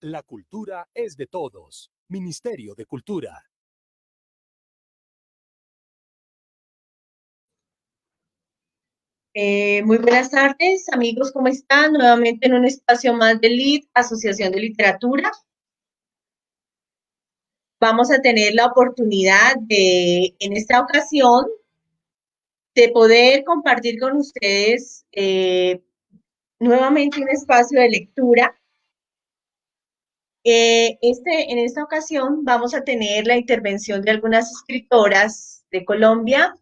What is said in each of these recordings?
La cultura es de todos. Ministerio de Cultura. Muy buenas tardes, amigos, ¿cómo están? Nuevamente en un espacio más de LIT, Asociación de Literatura. Vamos a tener la oportunidad de, en esta ocasión, de poder compartir con ustedes nuevamente un espacio de lectura. En esta ocasión vamos a tener la intervención de algunas escritoras de Colombia.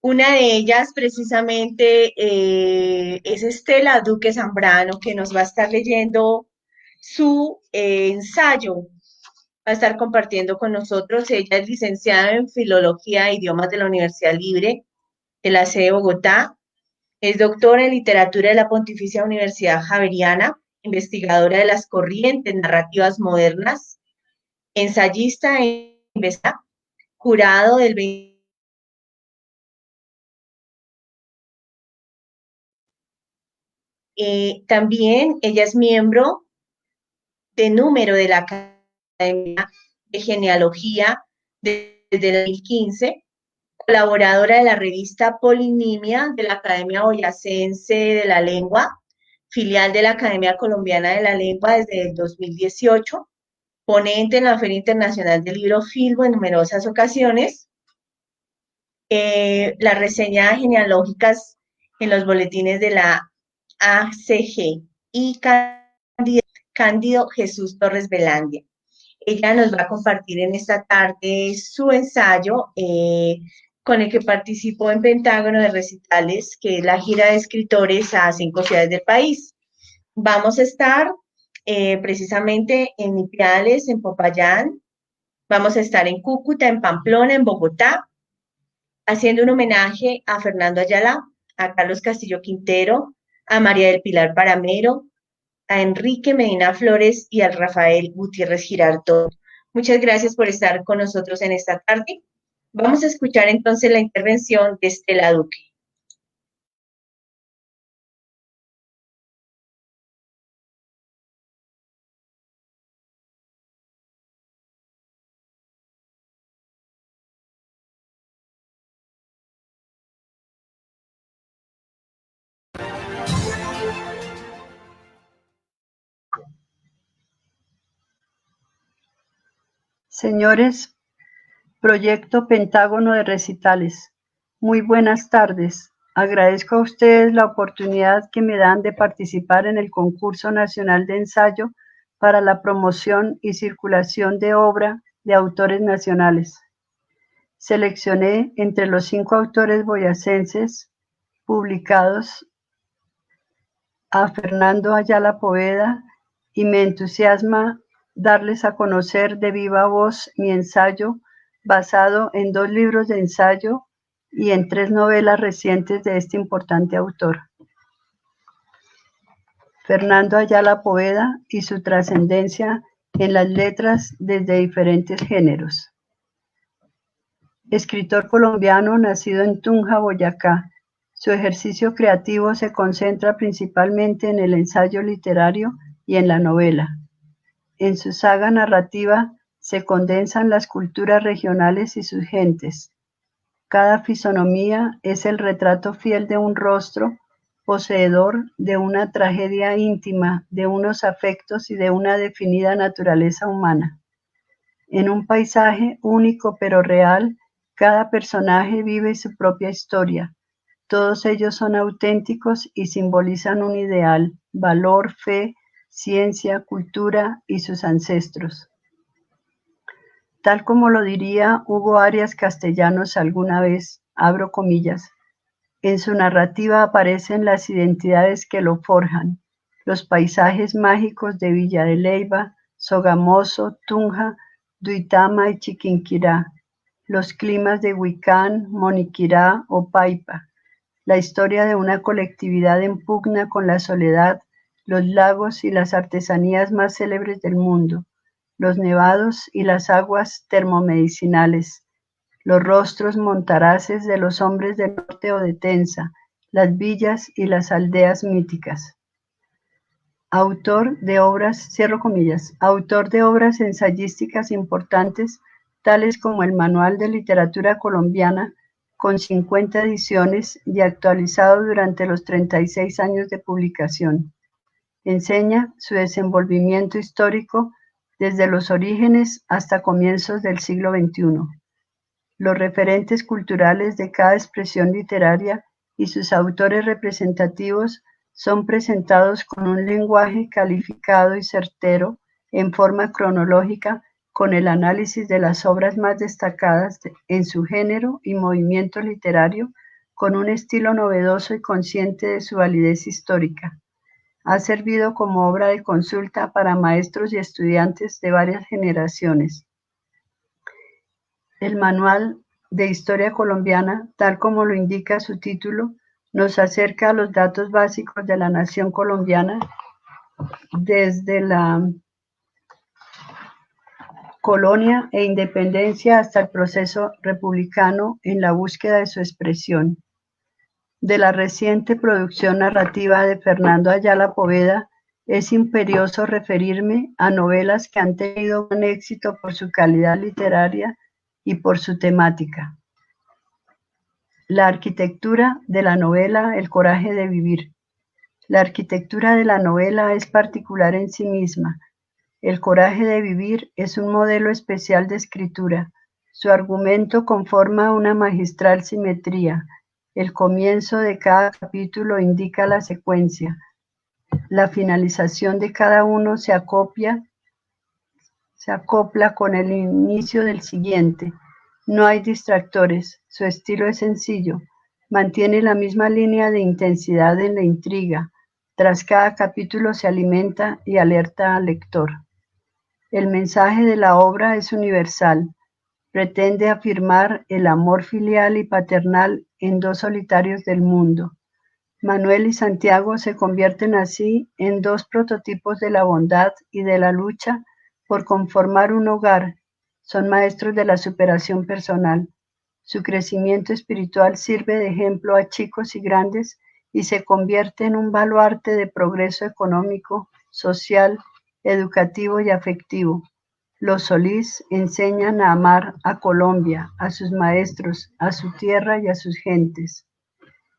Una de ellas precisamente es Estela Duque Zambrano, que nos va a estar leyendo su ensayo, va a estar compartiendo con nosotros. Ella es licenciada en Filología e Idiomas de la Universidad Libre de la sede de Bogotá, es doctora en Literatura de la Pontificia Universidad Javeriana, investigadora de las corrientes narrativas modernas, ensayista e investigadora, jurado del 20. También ella es miembro de número de la Academia de Genealogía desde el 2015, colaboradora de la revista Polinimia de la Academia Boyacense de la Lengua, filial de la Academia Colombiana de la Lengua desde el 2018, ponente en la Feria Internacional del Libro Filbo en numerosas ocasiones, las reseñas genealógicas en los boletines de la ACG y Cándido Jesús Torres Velandia. Ella nos va a compartir en esta tarde su ensayo con el que participó en Pentágono de Recitales, que es la gira de escritores a 5 ciudades del país. Vamos a estar precisamente en Ipiales, en Popayán, vamos a estar en Cúcuta, en Pamplona, en Bogotá, haciendo un homenaje a Fernando Ayala, a Carlos Castillo Quintero, a María del Pilar Paramero, a Enrique Medina Flores y a Rafael Gutiérrez Girardot. Muchas gracias por estar con nosotros en esta tarde. Vamos a escuchar entonces la intervención de Estela Duque. Señores, Proyecto Pentágono de Recitales, muy buenas tardes. Agradezco a ustedes la oportunidad que me dan de participar en el Concurso Nacional de Ensayo para la promoción y circulación de obra de autores nacionales. Seleccioné entre los 5 autores boyacenses publicados a Fernando Ayala Poveda y me entusiasma darles a conocer de viva voz mi ensayo basado en 2 libros de ensayo y en 3 novelas recientes de este importante autor. Fernando Ayala Poveda y su trascendencia en las letras desde diferentes géneros. Escritor colombiano nacido en Tunja, Boyacá. Su ejercicio creativo se concentra principalmente en el ensayo literario y en la novela. En su saga narrativa se condensan las culturas regionales y sus gentes. Cada fisonomía es el retrato fiel de un rostro, poseedor de una tragedia íntima, de unos afectos y de una definida naturaleza humana. En un paisaje único pero real, cada personaje vive su propia historia. Todos ellos son auténticos y simbolizan un ideal, valor, fe, ciencia, cultura y sus ancestros. Tal como lo diría Hugo Arias Castellanos alguna vez, abro comillas, en su narrativa aparecen las identidades que lo forjan, los paisajes mágicos de Villa de Leyva, Sogamoso, Tunja, Duitama y Chiquinquirá, los climas de Huicán, Moniquirá o Paipa, la historia de una colectividad en pugna con la soledad, los lagos y las artesanías más célebres del mundo, los nevados y las aguas termomedicinales, los rostros montaraces de los hombres del norte o de Tenza, las villas y las aldeas míticas. Autor de obras, cierro comillas, autor de obras ensayísticas importantes, tales como el Manual de Literatura Colombiana, con 50 ediciones y actualizado durante los 36 años de publicación. Enseña su desenvolvimiento histórico desde los orígenes hasta comienzos del siglo XXI. Los referentes culturales de cada expresión literaria y sus autores representativos son presentados con un lenguaje calificado y certero en forma cronológica con el análisis de las obras más destacadas en su género y movimiento literario con un estilo novedoso y consciente de su validez histórica. Ha servido como obra de consulta para maestros y estudiantes de varias generaciones. El Manual de Historia Colombiana, tal como lo indica su título, nos acerca a los datos básicos de la nación colombiana desde la colonia e independencia hasta el proceso republicano en la búsqueda de su expresión. De la reciente producción narrativa de Fernando Ayala Poveda, es imperioso referirme a novelas que han tenido un éxito por su calidad literaria y por su temática. La arquitectura de la novela El coraje de vivir. La arquitectura de la novela es particular en sí misma. El coraje de vivir es un modelo especial de escritura. Su argumento conforma una magistral simetría. El comienzo de cada capítulo indica la secuencia. La finalización de cada uno se acopla con el inicio del siguiente. No hay distractores, su estilo es sencillo, mantiene la misma línea de intensidad en la intriga, tras cada capítulo se alimenta y alerta al lector. El mensaje de la obra es universal, pretende afirmar el amor filial y paternal en dos solitarios del mundo. Manuel y Santiago se convierten así en dos prototipos de la bondad y de la lucha por conformar un hogar. Son maestros de la superación personal. Su crecimiento espiritual sirve de ejemplo a chicos y grandes y se convierte en un baluarte de progreso económico, social, educativo y afectivo. Los Solís enseñan a amar a Colombia, a sus maestros, a su tierra y a sus gentes.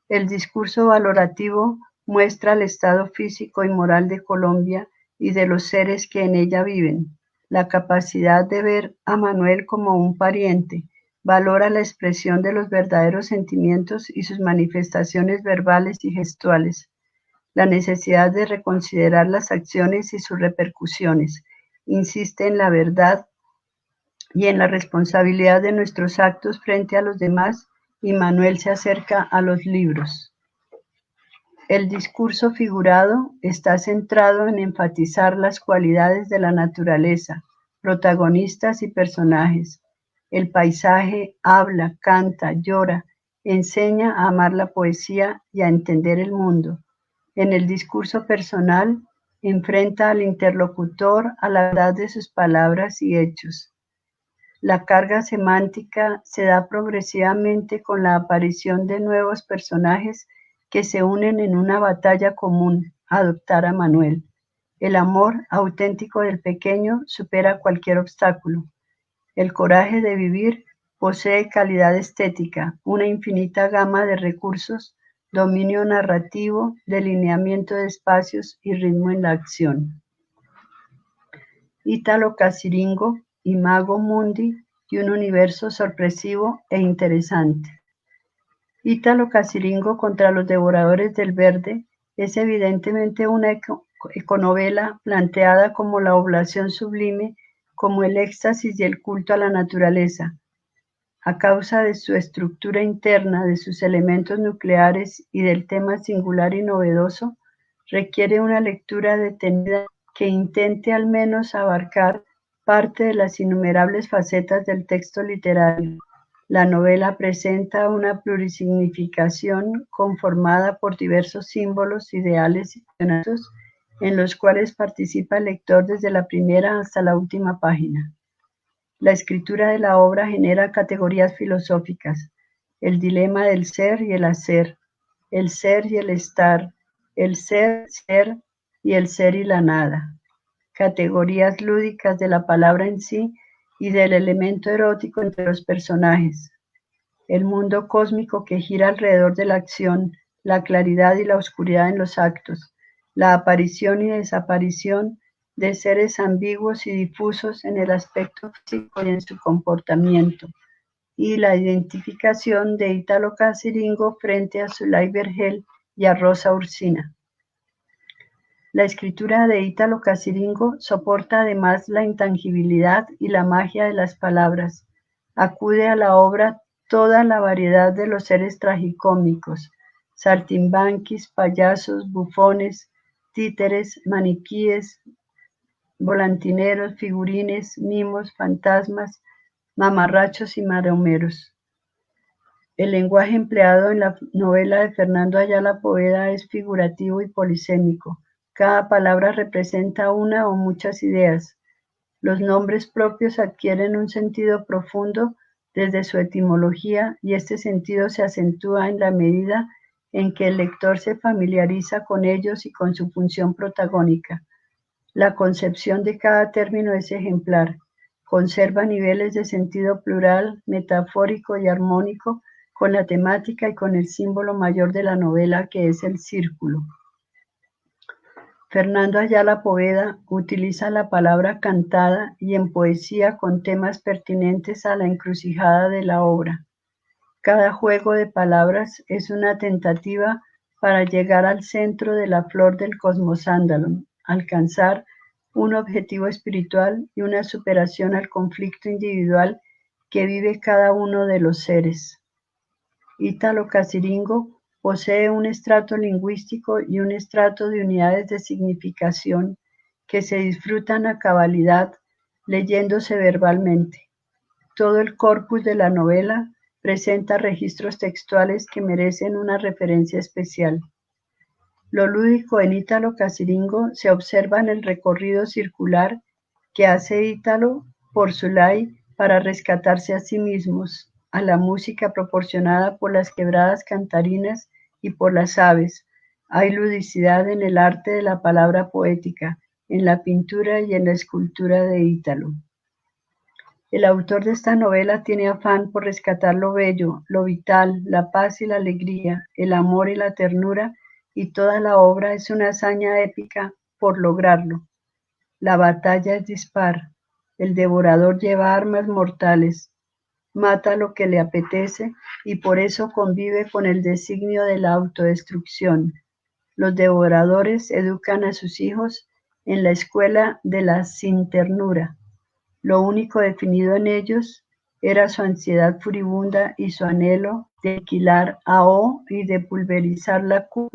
El discurso valorativo muestra el estado físico y moral de Colombia y de los seres que en ella viven. La capacidad de ver a Manuel como un pariente, valora la expresión de los verdaderos sentimientos y sus manifestaciones verbales y gestuales, la necesidad de reconsiderar las acciones y sus repercusiones, insiste en la verdad y en la responsabilidad de nuestros actos frente a los demás, y Manuel se acerca a los libros. El discurso figurado está centrado en enfatizar las cualidades de la naturaleza, protagonistas y personajes. El paisaje habla, canta, llora, enseña a amar la poesía y a entender el mundo. En el discurso personal, enfrenta al interlocutor a la verdad de sus palabras y hechos. La carga semántica se da progresivamente con la aparición de nuevos personajes que se unen en una batalla común, adoptar a Manuel. El amor auténtico del pequeño supera cualquier obstáculo. El coraje de vivir posee calidad estética, una infinita gama de recursos, dominio narrativo, delineamiento de espacios y ritmo en la acción. Italo Caciringo, Imago Mundi y un universo sorpresivo e interesante. Italo Caciringo contra los devoradores del verde es evidentemente una econovela planteada como la oblación sublime, como el éxtasis y el culto a la naturaleza. A causa de su estructura interna, de sus elementos nucleares y del tema singular y novedoso, requiere una lectura detenida que intente al menos abarcar parte de las innumerables facetas del texto literario. La novela presenta una plurisignificación conformada por diversos símbolos, ideales y conceptos en los cuales participa el lector desde la primera hasta la última página. La escritura de la obra genera categorías filosóficas, el dilema del ser y el hacer, el ser y el estar, el ser y el ser y la nada, categorías lúdicas de la palabra en sí y del elemento erótico entre los personajes, el mundo cósmico que gira alrededor de la acción, la claridad y la oscuridad en los actos, la aparición y desaparición de seres ambiguos y difusos en el aspecto físico y en su comportamiento, y la identificación de Italo Caciringo frente a Zulay Vergel y a Rosa Ursina. La escritura de Italo Caciringo soporta además la intangibilidad y la magia de las palabras. Acude a la obra toda la variedad de los seres tragicómicos, saltimbanquis, payasos, bufones, títeres, maniquíes, volantineros, figurines, mimos, fantasmas, mamarrachos y maromeros. El lenguaje empleado en la novela de Fernando Ayala Poveda es figurativo y polisémico. Cada palabra representa una o muchas ideas. Los nombres propios adquieren un sentido profundo desde su etimología y este sentido se acentúa en la medida en que el lector se familiariza con ellos y con su función protagónica. La concepción de cada término es ejemplar. Conserva niveles de sentido plural, metafórico y armónico con la temática y con el símbolo mayor de la novela, que es el círculo. Fernando Ayala Poveda utiliza la palabra cantada y en poesía con temas pertinentes a la encrucijada de la obra. Cada juego de palabras es una tentativa para llegar al centro de la flor del cosmosándalo, alcanzar un objetivo espiritual y una superación al conflicto individual que vive cada uno de los seres. Italo Caciringo posee un estrato lingüístico y un estrato de unidades de significación que se disfrutan a cabalidad leyéndose verbalmente. Todo el corpus de la novela presenta registros textuales que merecen una referencia especial. Lo lúdico en Italo Caciringo se observa en el recorrido circular que hace Italo por Zulay para rescatarse a sí mismos, a la música proporcionada por las quebradas cantarinas y por las aves. Hay ludicidad en el arte de la palabra poética, en la pintura y en la escultura de Italo. El autor de esta novela tiene afán por rescatar lo bello, lo vital, la paz y la alegría, el amor y la ternura, y toda la obra es una hazaña épica por lograrlo. La batalla es dispar, el devorador lleva armas mortales, mata lo que le apetece y por eso convive con el designio de la autodestrucción. Los devoradores educan a sus hijos en la escuela de la sin ternura. Lo único definido en ellos era su ansiedad furibunda y su anhelo de aniquilar a O y de pulverizar la Q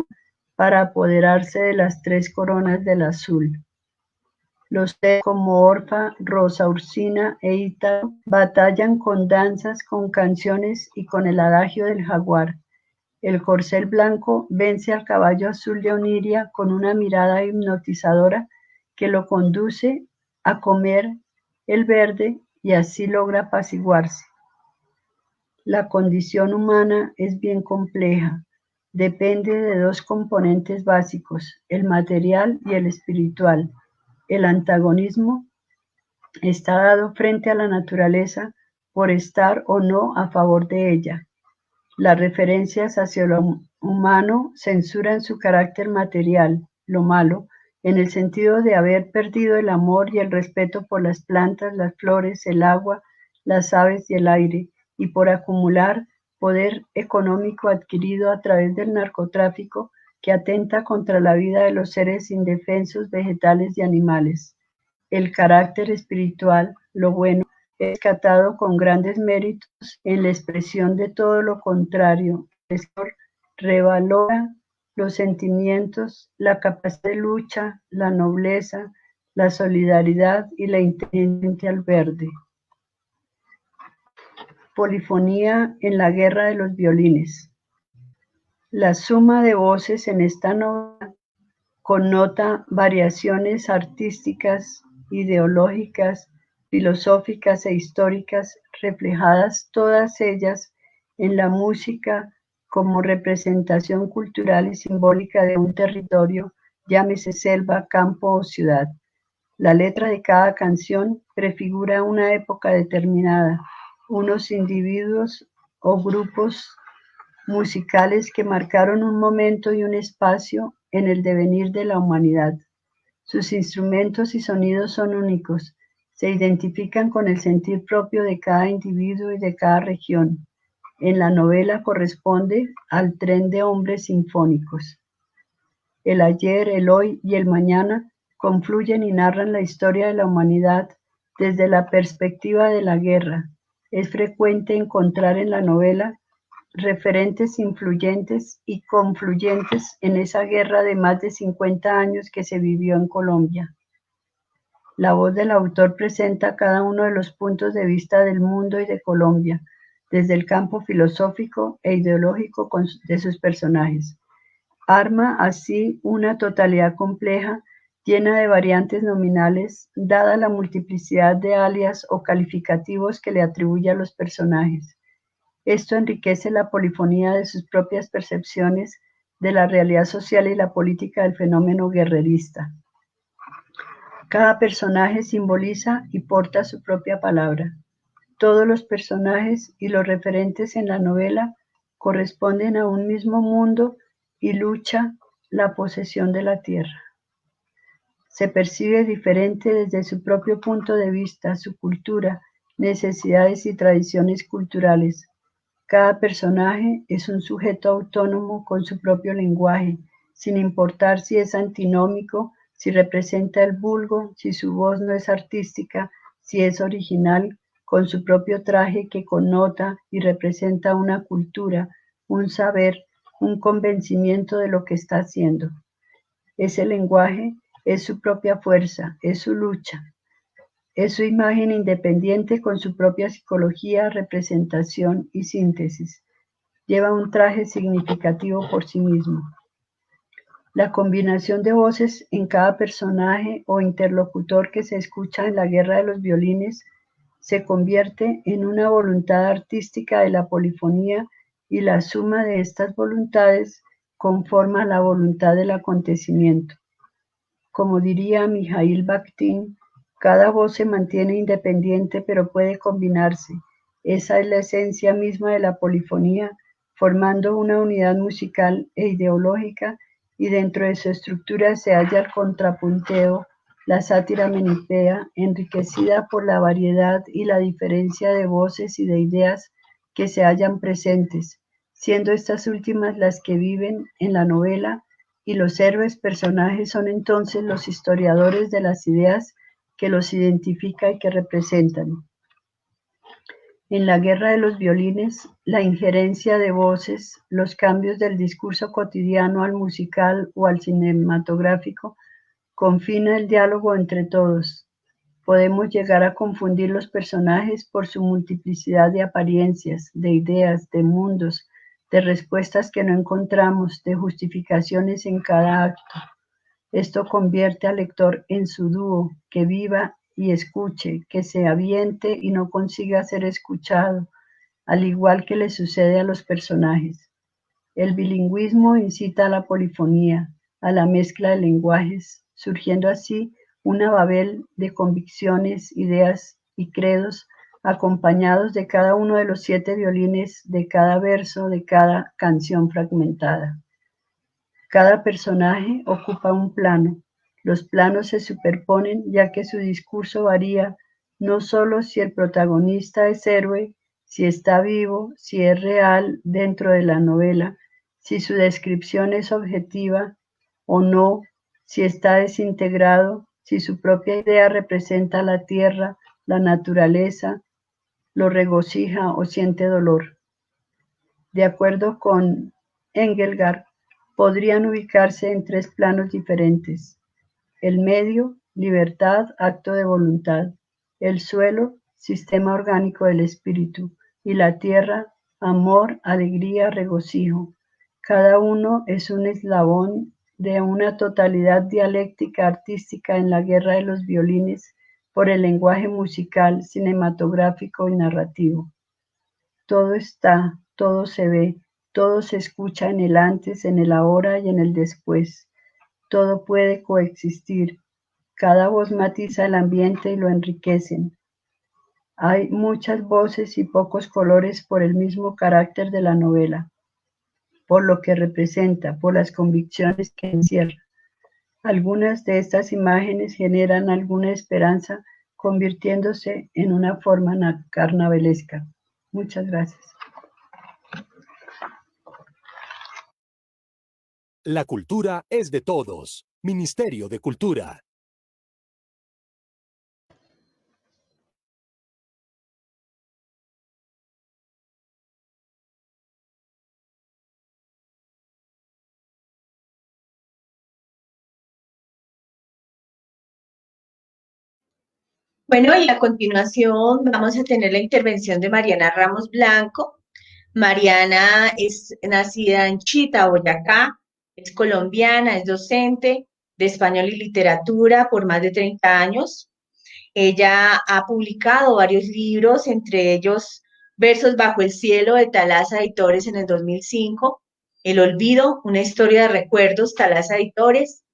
para apoderarse de las tres coronas del azul. Los seres como Orfa, Rosa Ursina e Italo batallan con danzas, con canciones y con el adagio del jaguar. El corcel blanco vence al caballo azul de Oniria con una mirada hipnotizadora que lo conduce a comer el verde y así logra apaciguarse. La condición humana es bien compleja. depende de dos componentes básicos, el material y el espiritual. El antagonismo está dado frente a la naturaleza por estar o no a favor de ella. Las referencias hacia lo humano censuran su carácter material, lo malo, en el sentido de haber perdido el amor y el respeto por las plantas, las flores, el agua, las aves y el aire, y por acumular poder económico adquirido a través del narcotráfico que atenta contra la vida de los seres indefensos, vegetales y animales. El carácter espiritual, lo bueno, es rescatado con grandes méritos en la expresión de todo lo contrario. El escritor revalora los sentimientos, la capacidad de lucha, la nobleza, la solidaridad y la inteligencia al verde. Polifonía en la guerra de los violines. La suma de voces en esta novela connota variaciones artísticas, ideológicas, filosóficas e históricas, reflejadas todas ellas en la música como representación cultural y simbólica de un territorio, llámese selva, campo o ciudad. La letra de cada canción prefigura una época determinada, unos individuos o grupos musicales que marcaron un momento y un espacio en el devenir de la humanidad. Sus instrumentos y sonidos son únicos, se identifican con el sentir propio de cada individuo y de cada región. En la novela corresponde al tren de hombres sinfónicos. El ayer, el hoy y el mañana confluyen y narran la historia de la humanidad desde la perspectiva de la guerra. Es frecuente encontrar en la novela referentes influyentes y confluyentes en esa guerra de más de 50 años que se vivió en Colombia. La voz del autor presenta cada uno de los puntos de vista del mundo y de Colombia, desde el campo filosófico e ideológico de sus personajes. Arma así una totalidad compleja, llena de variantes nominales, dada la multiplicidad de alias o calificativos que le atribuye a los personajes. Esto enriquece la polifonía de sus propias percepciones de la realidad social y la política del fenómeno guerrerista. Cada personaje simboliza y porta su propia palabra. Todos los personajes y los referentes en la novela corresponden a un mismo mundo y lucha la posesión de la tierra. Se percibe diferente desde su propio punto de vista, su cultura, necesidades y tradiciones culturales. Cada personaje es un sujeto autónomo con su propio lenguaje, sin importar si es antinómico, si representa el vulgo, si su voz no es artística, si es original, con su propio traje que connota y representa una cultura, un saber, un convencimiento de lo que está haciendo. Ese lenguaje es su propia fuerza, es su lucha. Es su imagen independiente con su propia psicología, representación y síntesis. Lleva un traje significativo por sí mismo. La combinación de voces en cada personaje o interlocutor que se escucha en la guerra de los violines se convierte en una voluntad artística de la polifonía y la suma de estas voluntades conforma la voluntad del acontecimiento. Como diría Mijaíl Bakhtin, cada voz se mantiene independiente pero puede combinarse. Esa es la esencia misma de la polifonía, formando una unidad musical e ideológica, y dentro de su estructura se halla el contrapunteo, la sátira menipea, enriquecida por la variedad y la diferencia de voces y de ideas que se hallan presentes, siendo estas últimas las que viven en la novela, y los héroes personajes son entonces los historiadores de las ideas que los identifica y que representan. En la guerra de los violines, la injerencia de voces, los cambios del discurso cotidiano al musical o al cinematográfico, confina el diálogo entre todos. Podemos llegar a confundir los personajes por su multiplicidad de apariencias, de ideas, de mundos, de respuestas que no encontramos, de justificaciones en cada acto. Esto convierte al lector en su dúo, que viva y escuche, que se aviente y no consiga ser escuchado, al igual que le sucede a los personajes. El bilingüismo incita a la polifonía, a la mezcla de lenguajes, surgiendo así una babel de convicciones, ideas y credos, acompañados de cada uno de los 7 violines de cada verso de cada canción fragmentada. Cada personaje ocupa un plano. Los planos se superponen ya que su discurso varía no solo si el protagonista es héroe, si está vivo, si es real dentro de la novela, si su descripción es objetiva o no, si está desintegrado, si su propia idea representa la tierra, la naturaleza, lo regocija o siente dolor. De acuerdo con Engelgard, podrían ubicarse en 3 planos diferentes: el medio, libertad, acto de voluntad; el suelo, sistema orgánico del espíritu; y la tierra, amor, alegría, regocijo. Cada uno es un eslabón de una totalidad dialéctica artística en la guerra de los violines por el lenguaje musical, cinematográfico y narrativo. Todo está, todo se ve, todo se escucha en el antes, en el ahora y en el después. Todo puede coexistir. Cada voz matiza el ambiente y lo enriquecen. Hay muchas voces y pocos colores por el mismo carácter de la novela, por lo que representa, por las convicciones que encierra. Algunas de estas imágenes generan alguna esperanza, convirtiéndose en una forma carnavalesca. Muchas gracias. La cultura es de todos. Ministerio de Cultura. Bueno, y a continuación vamos a tener la intervención de Mariana Ramos Blanco. Mariana es nacida en Chita, Boyacá, es colombiana, es docente de español y literatura por más de 30 años. Ella ha publicado varios libros, entre ellos Versos bajo el cielo, de Thalassa Editores en el 2005, El olvido, una historia de recuerdos, Thalassa Editores,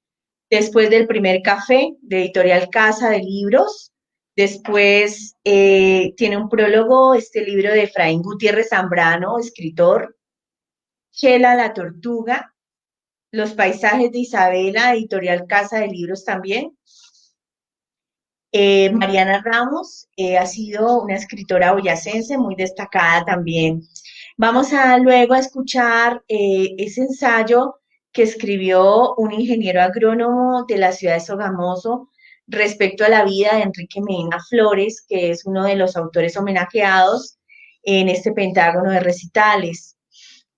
Después del primer café, de Editorial Casa de Libros. Después tiene un prólogo, este libro de Efraín Gutiérrez Zambrano, escritor. Chela la Tortuga, Los paisajes de Isabela, Editorial Casa de Libros también. Mariana Ramos ha sido una escritora boyacense muy destacada también. Vamos luego a escuchar ese ensayo que escribió un ingeniero agrónomo de la ciudad de Sogamoso respecto a la vida de Enrique Medina Flores, que es uno de los autores homenajeados en este Pentágono de Recitales.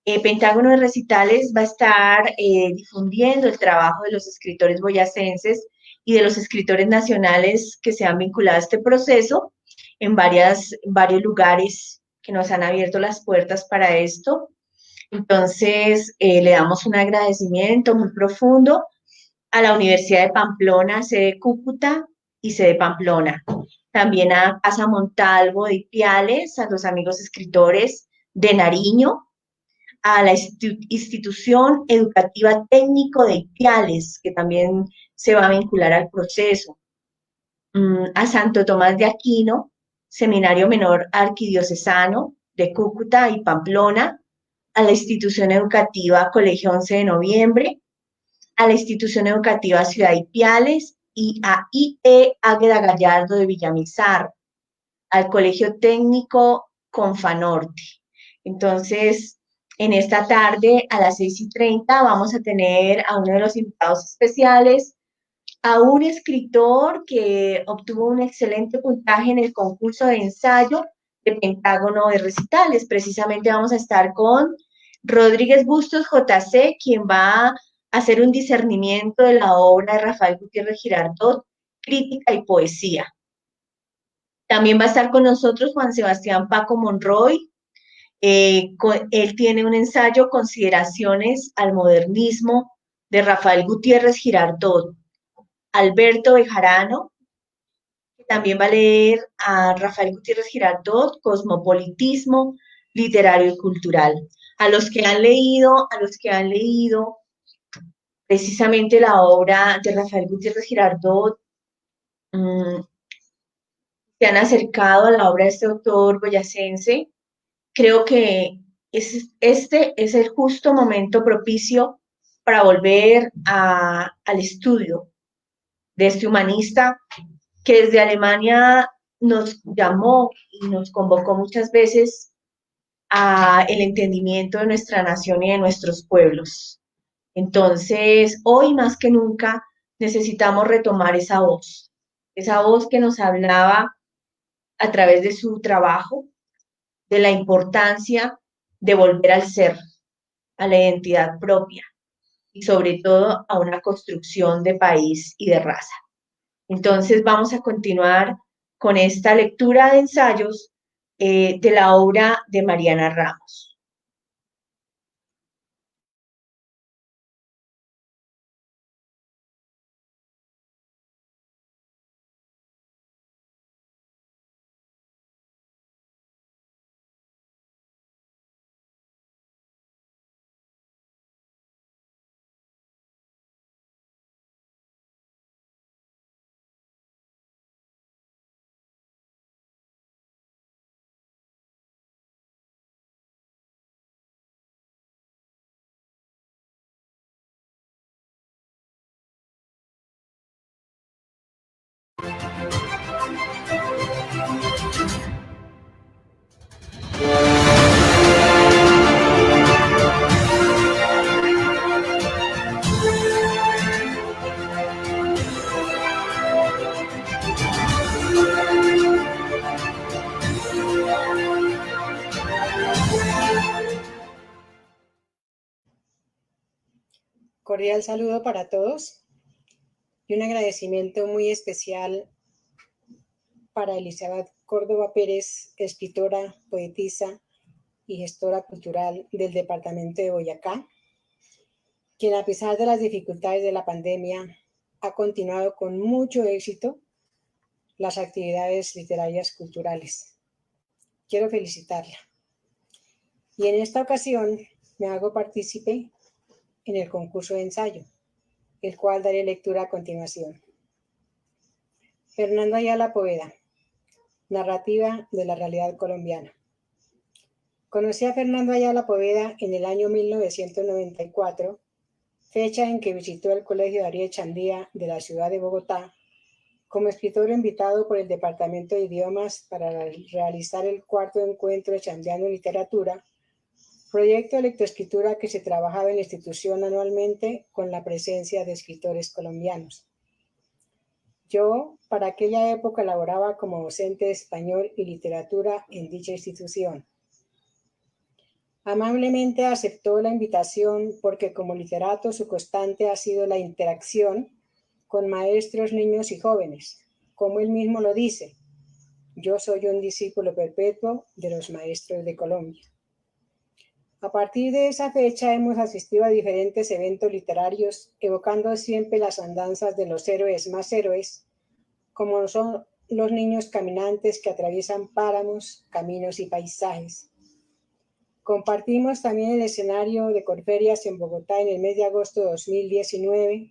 Pentágono de Recitales va a estar difundiendo el trabajo de los escritores boyacenses y de los escritores nacionales que se han vinculado a este proceso en varios lugares que nos han abierto las puertas para esto. Entonces, le damos un agradecimiento muy profundo a la Universidad de Pamplona, sede Cúcuta y sede Pamplona. También a Casa Montalvo de Ipiales, a los amigos escritores de Nariño, a la institución educativa técnico de Ipiales, que también se va a vincular al proceso, a Santo Tomás de Aquino, Seminario Menor Arquidiocesano de Cúcuta y Pamplona, a la institución educativa Colegio 11 de Noviembre, a la institución educativa Ciudad Ipiales y a IE Águeda Gallardo de Villamizar, al Colegio Técnico Confanorte. Entonces, en esta tarde a las 6:30 vamos a tener a uno de los invitados especiales, a un escritor que obtuvo un excelente puntaje en el concurso de ensayo de Pentágono de Recitales. Precisamente vamos a estar con Rodríguez Bustos JC, quien va a hacer un discernimiento de la obra de Rafael Gutiérrez Girardot, Crítica y Poesía. También va a estar con nosotros Juan Sebastián Paco Monroy. Él tiene un ensayo, Consideraciones al Modernismo, de Rafael Gutiérrez Girardot. Alberto Bejarano, que también va a leer a Rafael Gutiérrez Girardot, Cosmopolitismo Literario y Cultural. A los que han leído precisamente la obra de Rafael Gutiérrez Girardot, se han acercado a la obra de este autor boyacense. Creo que este es el justo momento propicio para volver al estudio de este humanista que desde Alemania nos llamó y nos convocó muchas veces a el entendimiento de nuestra nación y de nuestros pueblos. Entonces, hoy más que nunca necesitamos retomar esa voz que nos hablaba a través de su trabajo, de la importancia de volver al ser, a la identidad propia y sobre todo a una construcción de país y de raza. Entonces vamos a continuar con esta lectura de ensayos de la obra de Mariana Ramos. Cordial saludo para todos y un agradecimiento muy especial para Elizabeth Córdoba Pérez, escritora, poetisa y gestora cultural del departamento de Boyacá, quien a pesar de las dificultades de la pandemia ha continuado con mucho éxito las actividades literarias culturales. Quiero felicitarla. Y en esta ocasión me hago partícipe en el concurso de ensayo, el cual daré lectura a continuación. Fernando Ayala Poveda, narrativa de la realidad colombiana. Conocí a Fernando Ayala Poveda en el año 1994, fecha en que visitó el Colegio Ariel Chandía de la ciudad de Bogotá, como escritor invitado por el Departamento de Idiomas para realizar el cuarto encuentro de Chandiano en Literatura, proyecto de lectoescritura que se trabajaba en la institución anualmente con la presencia de escritores colombianos. Yo, para aquella época, laboraba como docente de español y literatura en dicha institución. Amablemente aceptó la invitación porque como literato su constante ha sido la interacción con maestros, niños y jóvenes. Como él mismo lo dice, yo soy un discípulo perpetuo de los maestros de Colombia. A partir de esa fecha hemos asistido a diferentes eventos literarios, evocando siempre las andanzas de los héroes más héroes, como son los niños caminantes que atraviesan páramos, caminos y paisajes. Compartimos también el escenario de Corferias en Bogotá en el mes de agosto de 2019,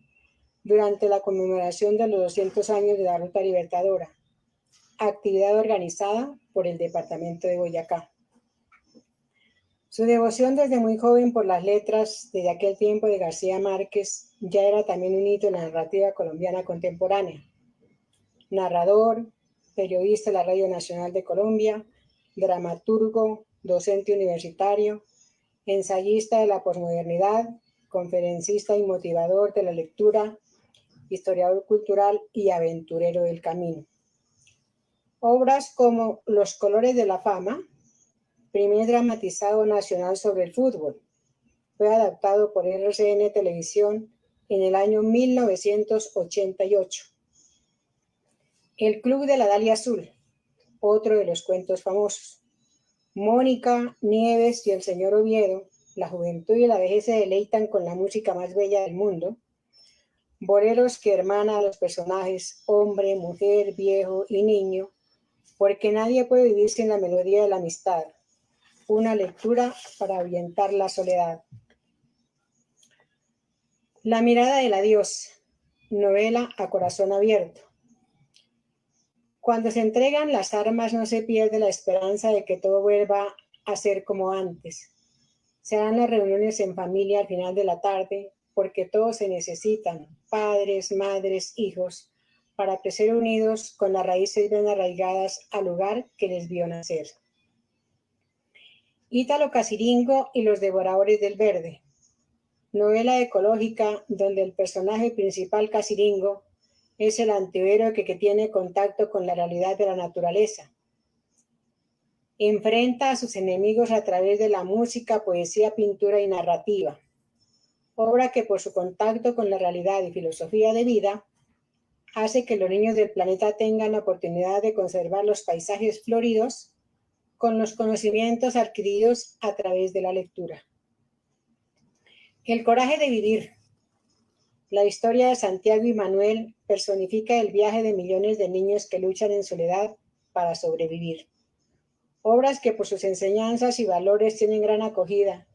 durante la conmemoración de los 200 años de la Ruta Libertadora, actividad organizada por el departamento de Boyacá. Su devoción desde muy joven por las letras desde aquel tiempo de García Márquez ya era también un hito en la narrativa colombiana contemporánea. Narrador, periodista de la Radio Nacional de Colombia, dramaturgo, docente universitario, ensayista de la posmodernidad, conferencista y motivador de la lectura, historiador cultural y aventurero del camino. Obras como Los colores de la fama, primer dramatizado nacional sobre el fútbol, fue adaptado por RCN Televisión en el año 1988. El Club de la Dalia Azul, otro de los cuentos famosos. Mónica, Nieves y el señor Oviedo, la juventud y la vejez se deleitan con la música más bella del mundo. Boleros que hermana a los personajes, hombre, mujer, viejo y niño, porque nadie puede vivir sin la melodía de la amistad. una lectura para ahuyentar la soledad. La mirada del adiós, novela a corazón abierto. Cuando se entregan las armas no se pierde la esperanza de que todo vuelva a ser como antes. Se dan las reuniones en familia al final de la tarde porque todos se necesitan, padres, madres, hijos, para crecer unidos con las raíces bien arraigadas al lugar que les vio nacer. Ítalo Caciringo y los devoradores del verde. Novela ecológica donde el personaje principal Caciringo es el antihéroe que tiene contacto con la realidad de la naturaleza. Enfrenta a sus enemigos a través de la música, poesía, pintura y narrativa. Obra que por su contacto con la realidad y filosofía de vida hace que los niños del planeta tengan la oportunidad de conservar los paisajes floridos con los conocimientos adquiridos a través de la lectura. El coraje de vivir. La historia de Santiago y Manuel personifica el viaje de millones de niños que luchan en soledad para sobrevivir. Obras que por sus enseñanzas y valores tienen gran acogida.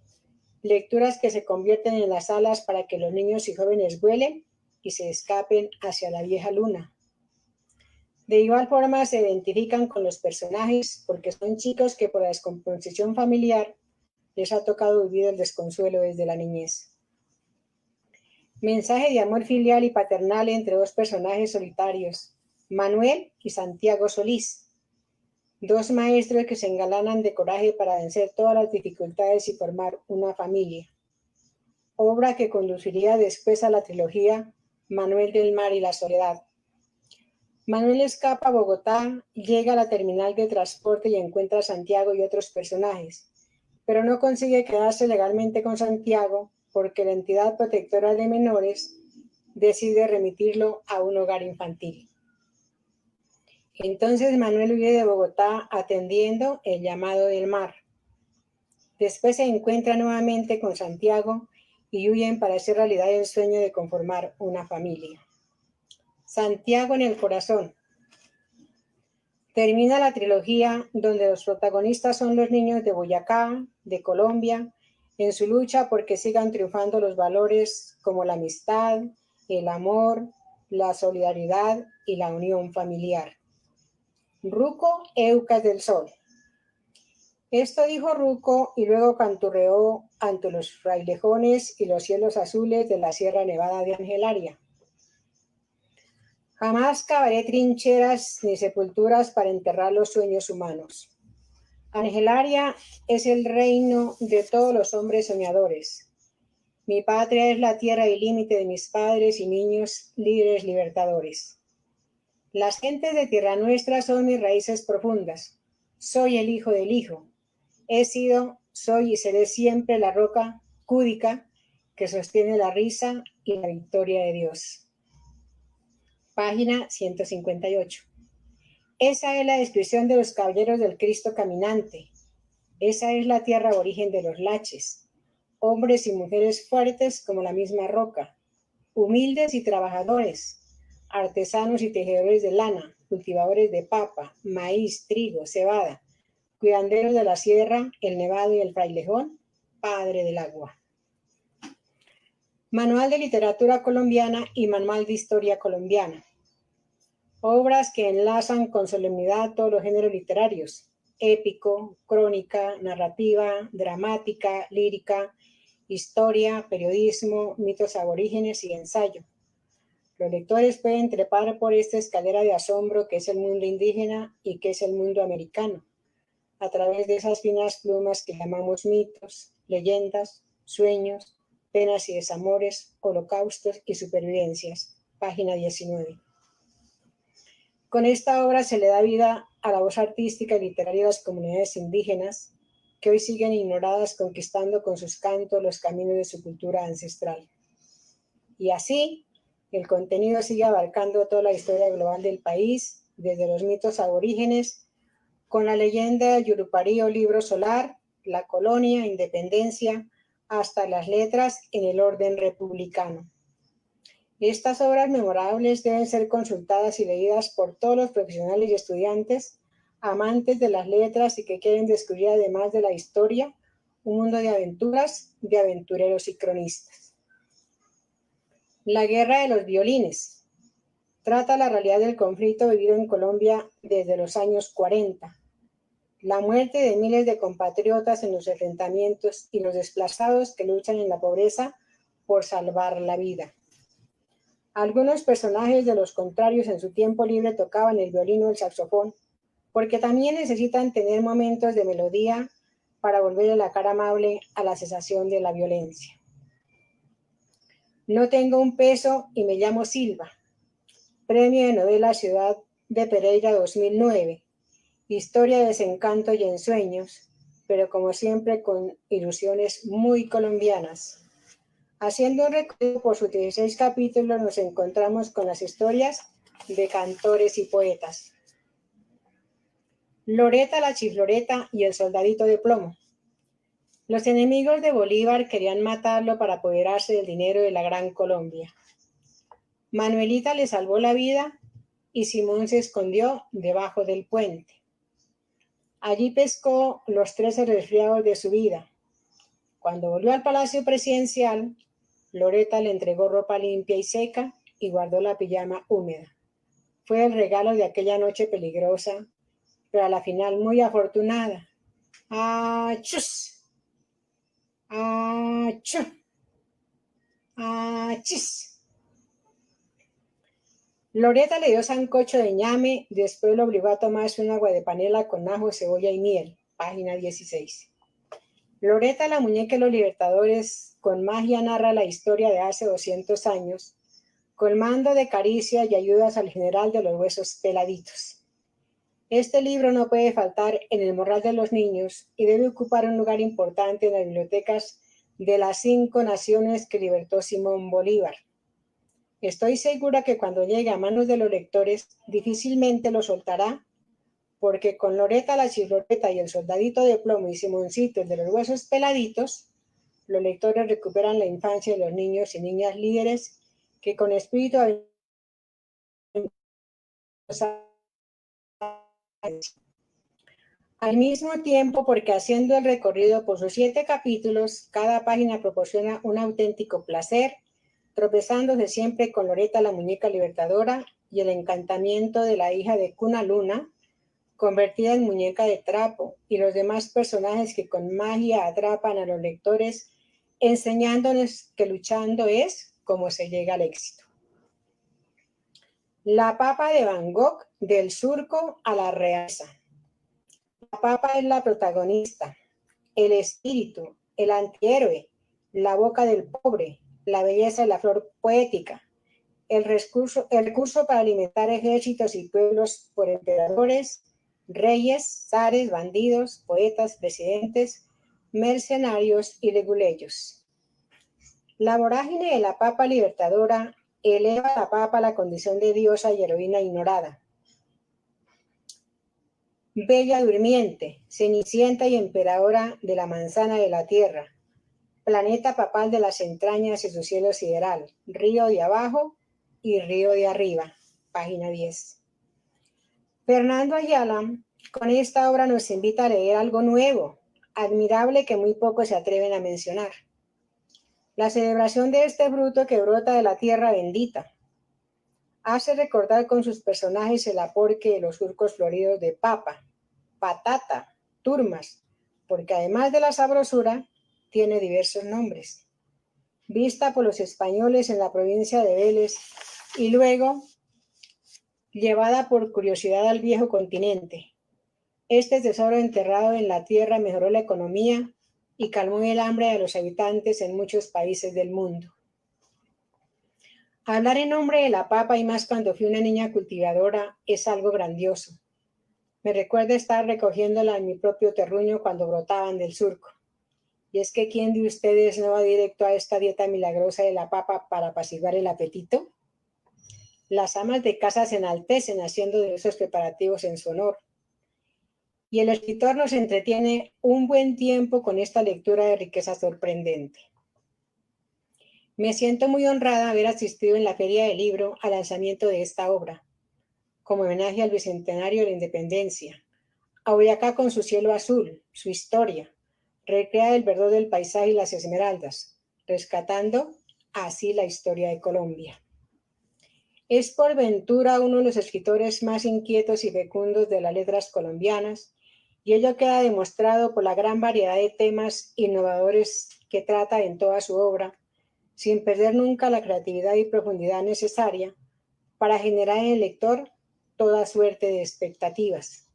Lecturas que se convierten en las alas para que los niños y jóvenes vuelen y se escapen hacia la vieja luna. De igual forma se identifican con los personajes porque son chicos que por la descomposición familiar les ha tocado vivir el desconsuelo desde la niñez. Mensaje de amor filial y paternal entre dos personajes solitarios, Manuel y Santiago Solís, dos maestros que se engalanan de coraje para vencer todas las dificultades y formar una familia. Obra que conduciría después a la trilogía Manuel del Mar y la Soledad. Manuel escapa a Bogotá, llega a la terminal de transporte y encuentra a Santiago y otros personajes, pero no consigue quedarse legalmente con Santiago porque la entidad protectora de menores decide remitirlo a un hogar infantil. Entonces Manuel huye de Bogotá atendiendo el llamado del mar. Después se encuentra nuevamente con Santiago y huyen para hacer realidad el sueño de conformar una familia. Santiago en el corazón. Termina la trilogía donde los protagonistas son los niños de Boyacá, de Colombia, en su lucha porque sigan triunfando los valores como la amistad, el amor, la solidaridad y la unión familiar. Ruco, Eucas del Sol. Esto dijo Ruco y luego canturreó ante los frailejones y los cielos azules de la Sierra Nevada de Angelaria. Jamás cavaré trincheras ni sepulturas para enterrar los sueños humanos. Angelaria es el reino de todos los hombres soñadores. Mi patria es la tierra y límite de mis padres y niños libres libertadores. Las gentes de tierra nuestra son mis raíces profundas. Soy el hijo del hijo. He sido, soy y seré siempre la roca cúdica que sostiene la risa y la victoria de Dios. Página 158. Esa es la descripción de los caballeros del Cristo caminante. Esa es la tierra origen de los laches. Hombres y mujeres fuertes como la misma roca. Humildes y trabajadores. Artesanos y tejedores de lana. Cultivadores de papa, maíz, trigo, cebada. Cuidanderos de la sierra, el nevado y el frailejón. Padre del agua. Manual de literatura colombiana y manual de historia colombiana. Obras que enlazan con solemnidad todos los géneros literarios, épico, crónica, narrativa, dramática, lírica, historia, periodismo, mitos aborígenes y ensayo. Los lectores pueden trepar por esta escalera de asombro que es el mundo indígena y que es el mundo americano, a través de esas finas plumas que llamamos mitos, leyendas, sueños, penas y desamores, holocaustos y supervivencias. Página 19. Con esta obra se le da vida a la voz artística y literaria de las comunidades indígenas que hoy siguen ignoradas conquistando con sus cantos los caminos de su cultura ancestral. Y así, el contenido sigue abarcando toda la historia global del país, desde los mitos aborígenes, con la leyenda de Yurupari o libro solar, la colonia, independencia, hasta las letras en el orden republicano. Estas obras memorables deben ser consultadas y leídas por todos los profesionales y estudiantes amantes de las letras y que quieren descubrir además de la historia un mundo de aventuras, de aventureros y cronistas. La guerra de los violines trata la realidad del conflicto vivido en Colombia desde los años 40, la muerte de miles de compatriotas en los enfrentamientos y los desplazados que luchan en la pobreza por salvar la vida. Algunos personajes de los contrarios en su tiempo libre tocaban el violín o el saxofón, porque también necesitan tener momentos de melodía para volverle la cara amable a la cesación de la violencia. No tengo un peso y me llamo Silva. Premio de novela Ciudad de Pereira 2009. Historia de desencanto y ensueños, pero como siempre con ilusiones muy colombianas. Haciendo un recorrido por sus 16 capítulos nos encontramos con las historias de cantores y poetas. Loreta la chifloreta y el soldadito de plomo. Los enemigos de Bolívar querían matarlo para apoderarse del dinero de la Gran Colombia. Manuelita le salvó la vida y Simón se escondió debajo del puente. Allí pescó los 13 resfriados de su vida. Cuando volvió al palacio presidencial, Loreta le entregó ropa limpia y seca y guardó la pijama húmeda. Fue el regalo de aquella noche peligrosa, pero a la final muy afortunada. ¡Achus! ¡Achú! ¡Achis! Loreta le dio sancocho de ñame, después lo obligó a tomarse un agua de panela con ajo, cebolla y miel. Página 16. Loreta, la muñeca de los libertadores, con magia narra la historia de hace 200 años, colmando de caricias y ayudas al general de los huesos peladitos. Este libro no puede faltar en el morral de los niños y debe ocupar un lugar importante en las bibliotecas de las 5 naciones que libertó Simón Bolívar. Estoy segura que cuando llegue a manos de los lectores difícilmente lo soltará, porque con Loreta la chifloreta y el soldadito de plomo y Simoncito el de los huesos peladitos, los lectores recuperan la infancia de los niños y niñas líderes que con espíritu al mismo tiempo, porque haciendo el recorrido por sus 7 capítulos, cada página proporciona un auténtico placer, tropezándose siempre con Loreta la muñeca libertadora y el encantamiento de la hija de Cuna Luna, convertida en muñeca de trapo, y los demás personajes que con magia atrapan a los lectores, enseñándoles que luchando es como se llega al éxito. La papa de Van Gogh, del surco a la realeza. La papa es la protagonista, el espíritu, el antihéroe, la boca del pobre, la belleza de la flor poética, el recurso para alimentar ejércitos y pueblos por emperadores, reyes, zares, bandidos, poetas, presidentes, mercenarios y leguleyos. La vorágine de la papa libertadora eleva a la papa a la condición de diosa y heroína ignorada. Bella durmiente, cenicienta y emperadora de la manzana de la tierra, planeta papal de las entrañas y su cielo sideral, río de abajo y río de arriba. Página 10. Fernando Ayala, con esta obra nos invita a leer algo nuevo, admirable que muy pocos se atreven a mencionar. La celebración de este fruto que brota de la tierra bendita. Hace recordar con sus personajes el aporque de los surcos floridos de papa, patata, turmas, porque además de la sabrosura, tiene diversos nombres. Vista por los españoles en la provincia de Vélez y luego llevada por curiosidad al viejo continente. Este tesoro enterrado en la tierra mejoró la economía y calmó el hambre de los habitantes en muchos países del mundo. Hablar en nombre de la papa y más cuando fui una niña cultivadora es algo grandioso. Me recuerda estar recogiéndola en mi propio terruño cuando brotaban del surco. Y es que ¿quién de ustedes no va directo a esta dieta milagrosa de la papa para apaciguar el apetito? Las amas de casa se enaltecen haciendo diversos preparativos en su honor. Y el escritor nos entretiene un buen tiempo con esta lectura de riqueza sorprendente. Me siento muy honrada de haber asistido en la Feria del Libro al lanzamiento de esta obra, como homenaje al Bicentenario de la Independencia, a Boyacá con su cielo azul, su historia, recrea el verdor del paisaje y las esmeraldas, rescatando así la historia de Colombia. Es por ventura uno de los escritores más inquietos y fecundos de las letras colombianas, y ello queda demostrado por la gran variedad de temas innovadores que trata en toda su obra, sin perder nunca la creatividad y profundidad necesaria para generar en el lector toda suerte de expectativas.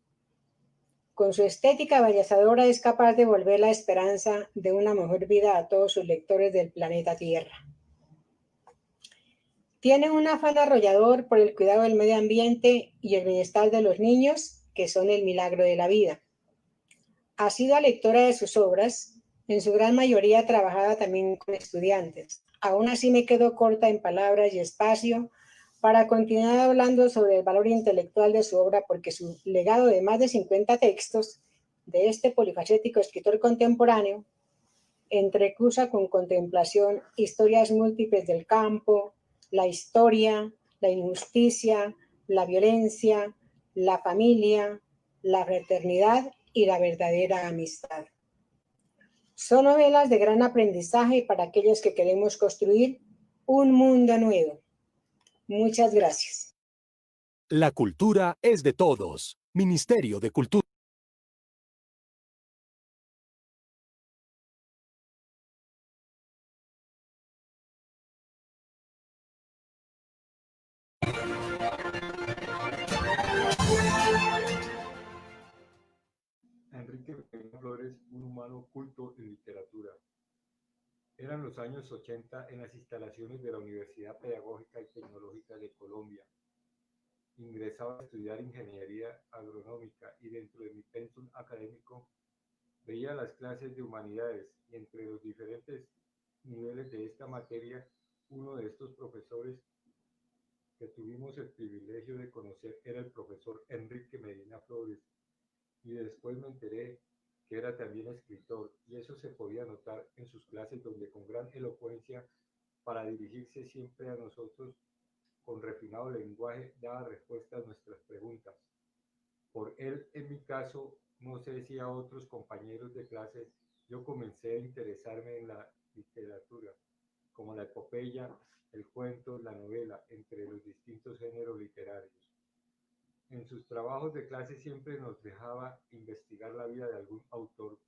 Con su estética abayazadora es capaz de volver la esperanza de una mejor vida a todos sus lectores del planeta Tierra. Tiene un afán arrollador por el cuidado del medio ambiente y el bienestar de los niños, que son el milagro de la vida. Ha sido lectora de sus obras, en su gran mayoría trabajada también con estudiantes. Aún así me quedo corta en palabras y espacio para continuar hablando sobre el valor intelectual de su obra, porque su legado de más de 50 textos de este polifacético escritor contemporáneo entrecruza con contemplación historias múltiples del campo, la historia, la injusticia, la violencia, la familia, la fraternidad y la verdadera amistad. Son novelas de gran aprendizaje para aquellos que queremos construir un mundo nuevo. Muchas gracias. La cultura es de todos. Ministerio de Cultura. Enrique Medina Flores, un humano culto en literatura. Eran los años 80 en las instalaciones de la Universidad Pedagógica y Tecnológica de Colombia. Ingresaba a estudiar ingeniería agronómica y dentro de mi pensum académico veía las clases de humanidades y entre los diferentes niveles de esta materia, uno de estos profesores que tuvimos el privilegio de conocer era el profesor Enrique Medina Flores, y después me enteré que era también escritor, y eso se podía notar en sus clases donde con gran elocuencia, para dirigirse siempre a nosotros con refinado lenguaje, daba respuesta a nuestras preguntas. Por él, en mi caso, no sé si a otros compañeros de clase, yo comencé a interesarme en la literatura, como la epopeya, el cuento, la novela, entre los distintos géneros literarios. En sus trabajos de clase siempre nos dejaba investigar la vida de algún autor,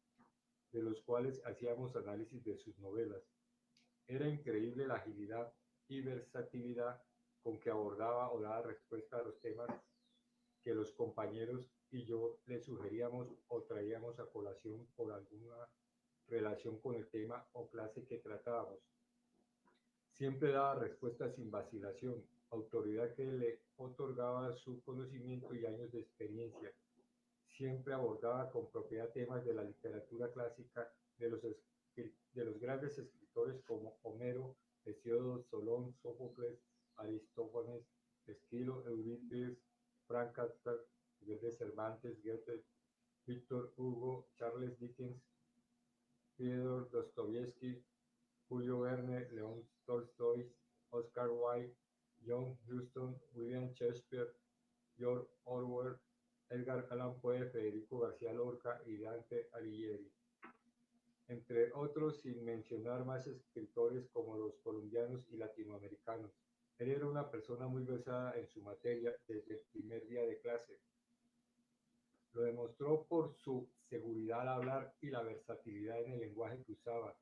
de los cuales hacíamos análisis de sus novelas. Era increíble la agilidad y versatilidad con que abordaba o daba respuesta a los temas que los compañeros y yo le sugeríamos o traíamos a colación por alguna relación con el tema o clase que tratábamos. Siempre daba respuesta sin vacilación, autoridad que le otorgaba su conocimiento y años de experiencia. Siempre abordaba con propiedad temas de la literatura clásica de los grandes escritores como Homero, Hesíodo, Solón, Sófocles, Aristófanes, Esquilo, Eurípides, Frank Kafka, Miguel de Cervantes, Goethe, Víctor Hugo, Charles Dickens, Fyodor Dostoyevsky, Julio Verne, León Tolstoy, Oscar Wilde, John Huston, William Shakespeare, George Orwell, Edgar Allan Poe, Federico García Lorca y Dante Alighieri, entre otros, sin mencionar más escritores como los colombianos y latinoamericanos. Él era una persona muy versada en su materia desde el primer día de clase. Lo demostró por su seguridad al hablar y la versatilidad en el lenguaje que usaba.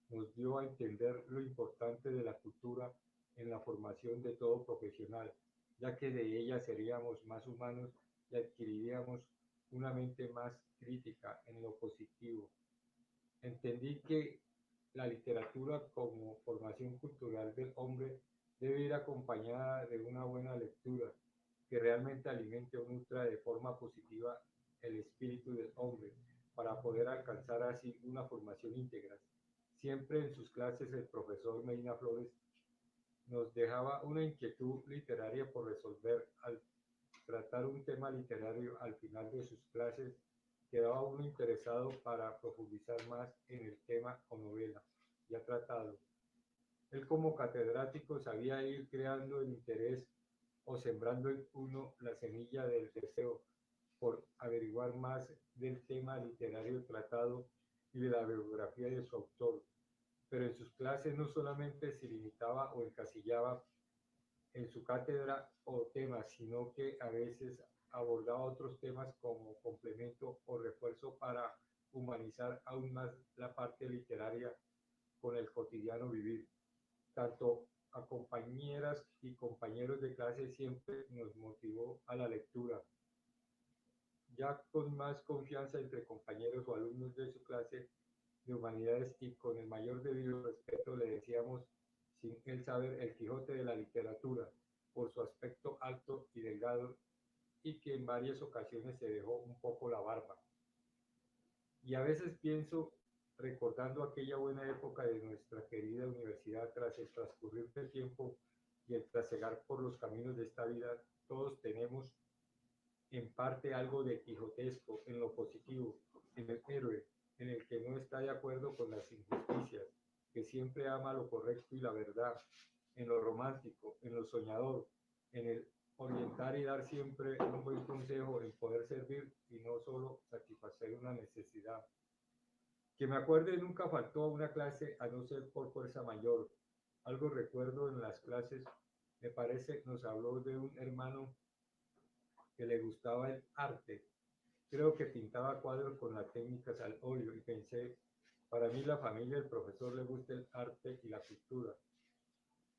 Nos dio a entender lo importante de la cultura en la formación de todo profesional, ya que de ella seríamos más humanos y adquiriríamos una mente más crítica en lo positivo. Entendí que la literatura como formación cultural del hombre debe ir acompañada de una buena lectura que realmente alimente o nutra de forma positiva el espíritu del hombre para poder alcanzar así una formación íntegra. Siempre en sus clases el profesor Medina Flores nos dejaba una inquietud literaria por resolver. Al tratar un tema literario al final de sus clases, quedaba uno interesado para profundizar más en el tema o novela ya tratado. Él como catedrático sabía ir creando el interés o sembrando en uno la semilla del deseo por averiguar más del tema literario tratado y de la biografía de su autor, pero en sus clases no solamente se limitaba o encasillaba en su cátedra o temas, sino que a veces abordaba otros temas como complemento o refuerzo para humanizar aún más la parte literaria con el cotidiano vivir. Tanto a compañeras y compañeros de clase siempre nos motivó a la lectura, ya con más confianza entre compañeros o alumnos de su clase de humanidades y con el mayor debido respeto le decíamos, sin él saber, el Quijote de la literatura, por su aspecto alto y delgado y que en varias ocasiones se dejó un poco la barba. Y a veces pienso, recordando aquella buena época de nuestra querida universidad, tras el transcurrir del tiempo y el trasegar por los caminos de esta vida, todos tenemos en parte algo de quijotesco en lo positivo, en el héroe, en el que no está de acuerdo con las injusticias, que siempre ama lo correcto y la verdad, en lo romántico, en lo soñador, en el orientar y dar siempre un buen consejo, en poder servir y no solo satisfacer una necesidad. Que me acuerde nunca faltó a una clase a no ser por fuerza mayor. Algo recuerdo en las clases, me parece, nos habló de un hermano que le gustaba el arte. Creo que pintaba cuadros con las técnicas al óleo y pensé, para mí la familia del profesor le gusta el arte y la cultura.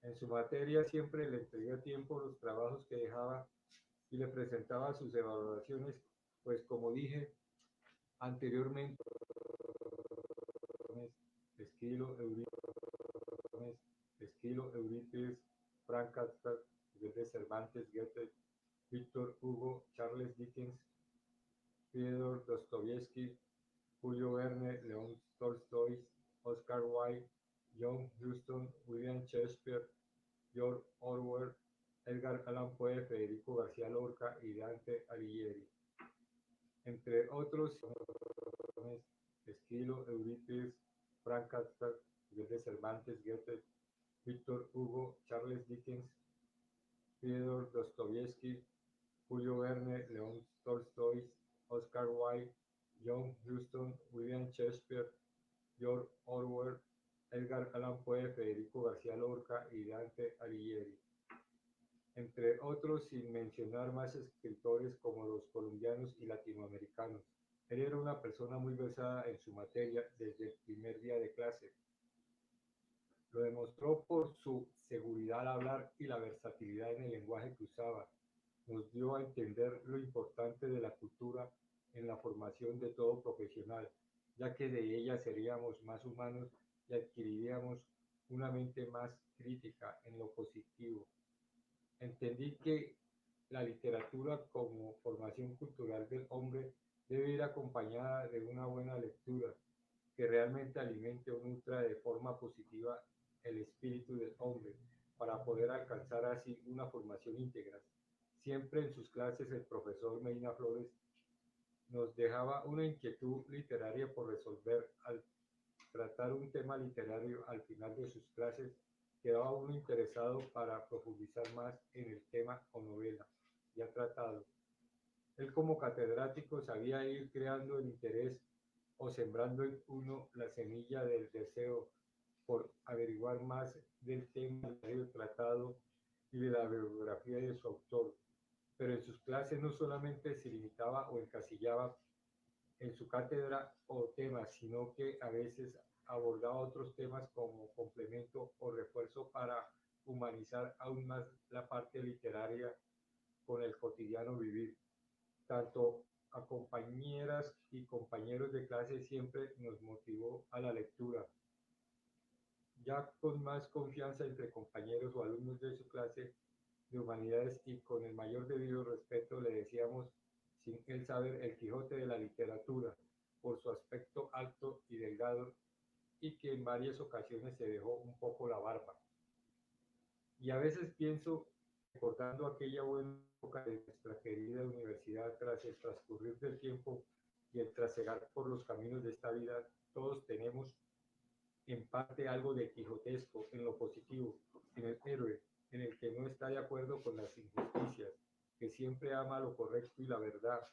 En su materia siempre le entregué a tiempo los trabajos que dejaba y le presentaba sus evaluaciones, pues como dije anteriormente, estilo Eurípides, Frank Kafka, de Cervantes, Goethe, Víctor Hugo, Charles Dickens, Fyodor Dostoyevsky, Julio Verne, León Tolstoy, Oscar Wilde, John Huston, William Shakespeare, George Orwell, Edgar Allan Poe, Federico García Lorca y Dante Alighieri. Entre otros, estilo Eurípides, Frank Kafka, de Cervantes, Goethe, Víctor Hugo, Charles Dickens, Fyodor Dostoyevsky, Julio Verne, León Tolstoy, Oscar Wilde, John Huston, William Shakespeare, George Orwell, Edgar Allan Poe, Federico García Lorca y Dante Alighieri. Entre otros, sin mencionar más escritores como los colombianos y latinoamericanos. Él era una persona muy versada en su materia desde el primer día de clase. Lo demostró por su seguridad al hablar y la versatilidad en el lenguaje que usaba. Nos dio a entender lo importante de la cultura en la formación de todo profesional, ya que de ella seríamos más humanos y adquiriríamos una mente más crítica en lo positivo. Entendí que la literatura como formación cultural del hombre debe ir acompañada de una buena lectura que realmente alimente o nutra de forma positiva el espíritu del hombre para poder alcanzar así una formación íntegra. Siempre en sus clases el profesor Medina Flores nos dejaba una inquietud literaria por resolver. Al tratar un tema literario al final de sus clases, quedaba uno interesado para profundizar más en el tema o novela ya tratado. Él como catedrático sabía ir creando el interés o sembrando en uno la semilla del deseo por averiguar más del tema tratado y de la biografía de su autor, pero en sus clases no solamente se limitaba o encasillaba en su cátedra o temas, sino que a veces abordaba otros temas como complemento o refuerzo para humanizar aún más la parte literaria con el cotidiano vivir. Tanto a compañeras y compañeros de clase siempre nos motivó a la lectura, ya con más confianza entre compañeros o alumnos de su clase de humanidades y con el mayor debido respeto le decíamos, sin él saber, el Quijote de la literatura, por su aspecto alto y delgado y que en varias ocasiones se dejó un poco la barba. Y a veces pienso, recordando aquella buena época de nuestra querida universidad, tras el transcurrir del tiempo y el trasegar por los caminos de esta vida, todos tenemos en parte algo de quijotesco en lo positivo, en el héroe, en el que no está de acuerdo con las injusticias, que siempre ama lo correcto y la verdad,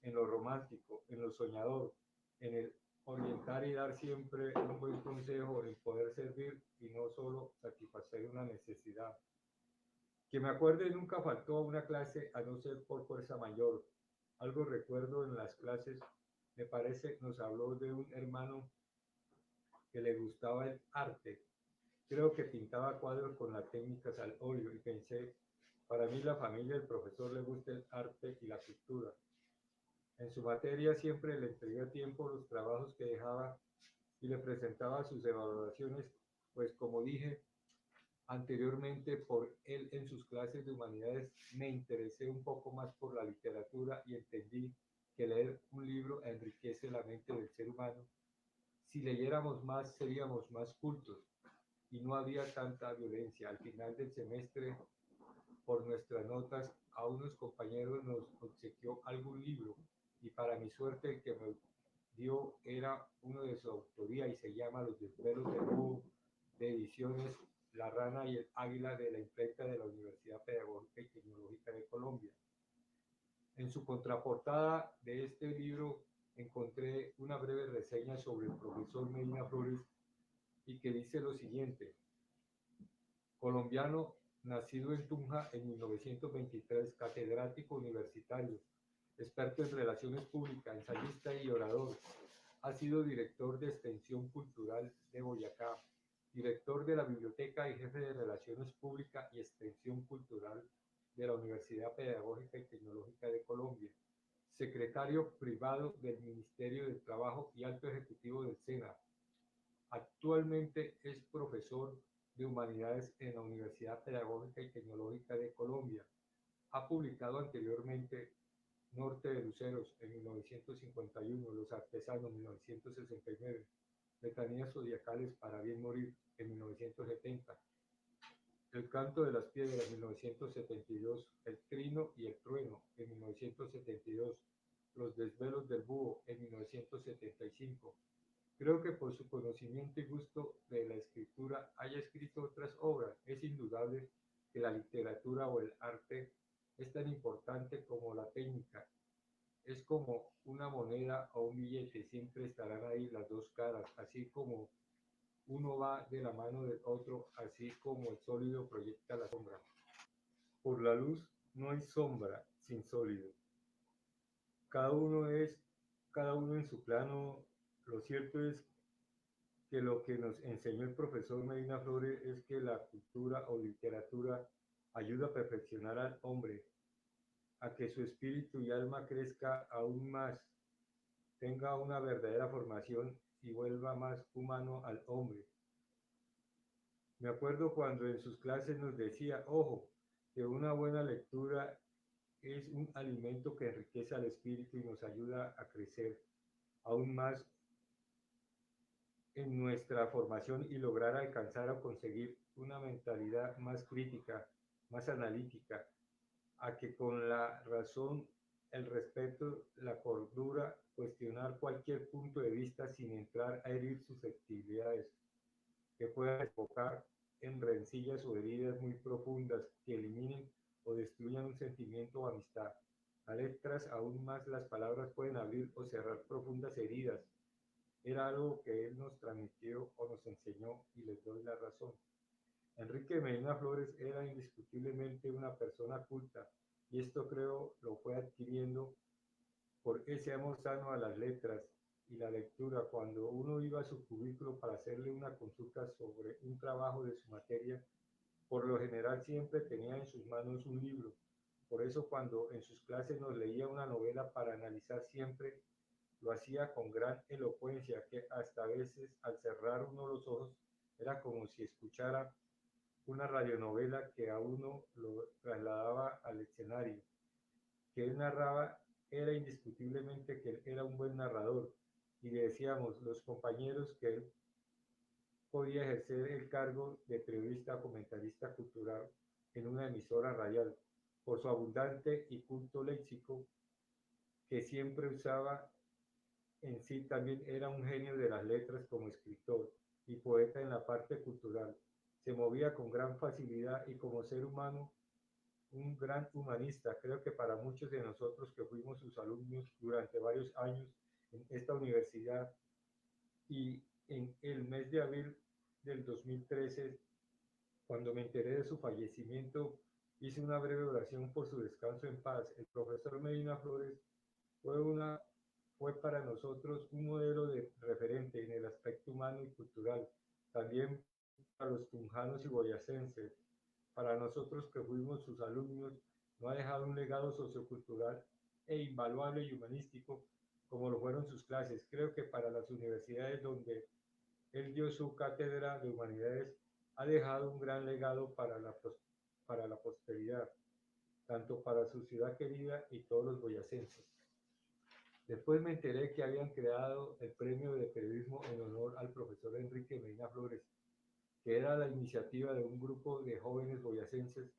en lo romántico, en lo soñador, en el orientar y dar siempre un buen consejo, en poder servir y no solo satisfacer una necesidad. Que me acuerde, nunca faltó a una clase a no ser por fuerza mayor. Algo recuerdo en las clases, me parece, nos habló de un hermano que le gustaba el arte. Creo que pintaba cuadros con las técnicas al óleo y pensé, para mí la familia del profesor le gusta el arte y la cultura. En su materia siempre le entregué a tiempo los trabajos que dejaba y le presentaba sus evaluaciones, pues como dije anteriormente, por él en sus clases de humanidades me interesé un poco más por la literatura y entendí que leer un libro enriquece la mente del ser humano. Si leyéramos más, seríamos más cultos y no había tanta violencia. Al final del semestre, por nuestras notas, a unos compañeros nos obsequió algún libro y para mi suerte el que me dio era uno de su autoría y se llama Los desvelos del búho, de ediciones La Rana y el Águila, de la imprenta de la Universidad Pedagógica y Tecnológica de Colombia. En su contraportada de este libro encontré una breve reseña sobre el profesor Medina Flores y que dice lo siguiente: colombiano, nacido en Tunja en 1923, catedrático universitario, experto en relaciones públicas, ensayista y orador. Ha sido director de Extensión Cultural de Boyacá, director de la Biblioteca y jefe de Relaciones Públicas y Extensión Cultural de la Universidad Pedagógica y Tecnológica de Colombia, secretario privado del Ministerio del Trabajo y alto ejecutivo del SENA. Actualmente es profesor de Humanidades en la Universidad Pedagógica y Tecnológica de Colombia. Ha publicado anteriormente Norte de Luceros en 1951, Los Artesanos 1969, Letanías Zodiacales para bien morir en 1970, El Canto de las Piedras 1972, El Trino y el Trueno en 1972, Los Desvelos del Búho en 1975. Creo que por su conocimiento y gusto de la escritura haya escrito otras obras. Es indudable que la literatura o el arte es tan importante como la técnica. Es como una moneda o un billete, siempre estarán ahí las dos caras, así como uno va de la mano del otro, así como el sólido proyecta la sombra. Por la luz no hay sombra sin sólido. Cada uno en su plano. Lo cierto es que lo que nos enseñó el profesor Medina Flores es que la cultura o literatura ayuda a perfeccionar al hombre, a que su espíritu y alma crezca aún más, tenga una verdadera formación y vuelva más humano al hombre. Me acuerdo cuando en sus clases nos decía, ojo, que una buena lectura es un alimento que enriquece al espíritu y nos ayuda a crecer aún más en nuestra formación y lograr alcanzar o conseguir una mentalidad más crítica, más analítica, a que con la razón, el respeto, la cordura, cuestionar cualquier punto de vista sin entrar a herir susceptibilidades que puedan enfocar en rencillas o heridas muy profundas que eliminen o destruyan un sentimiento o amistad. A letras aún más las palabras pueden abrir o cerrar profundas heridas. Era algo que él nos transmitió o nos enseñó y les doy la razón. Enrique Medina Flores era indiscutiblemente una persona culta y esto creo lo fue adquiriendo por ese amor sano a las letras y la lectura. Cuando uno iba a su cubículo para hacerle una consulta sobre un trabajo de su materia, por lo general siempre tenía en sus manos un libro. Por eso cuando en sus clases nos leía una novela para analizar siempre, lo hacía con gran elocuencia, que hasta a veces al cerrar uno los ojos era como si escuchara una radionovela que a uno lo trasladaba al escenario. Que él narraba, era indiscutiblemente que él era un buen narrador y le decíamos los compañeros que él podía ejercer el cargo de periodista o comentarista cultural en una emisora radial por su abundante y culto léxico que siempre usaba. En sí también era un genio de las letras como escritor y poeta en la parte cultural. Se movía con gran facilidad y como ser humano, un gran humanista. Creo que para muchos de nosotros que fuimos sus alumnos, alumnos durante varios años en esta universidad, y en el mes de abril del 2013, cuando me enteré de su fallecimiento, hice una breve oración por su descanso en paz. El profesor Medina Flores fue para nosotros un modelo de referente en el aspecto humano y cultural, también para los tunjanos y boyacenses. Para nosotros que fuimos sus alumnos, no ha dejado un legado sociocultural e invaluable y humanístico como lo fueron sus clases. Creo que para las universidades donde él dio su cátedra de humanidades, ha dejado un gran legado para la posteridad, tanto para su ciudad querida y todos los boyacenses. Después me enteré que habían creado el premio de periodismo en honor al profesor Enrique Medina Flores, que era la iniciativa de un grupo de jóvenes boyacenses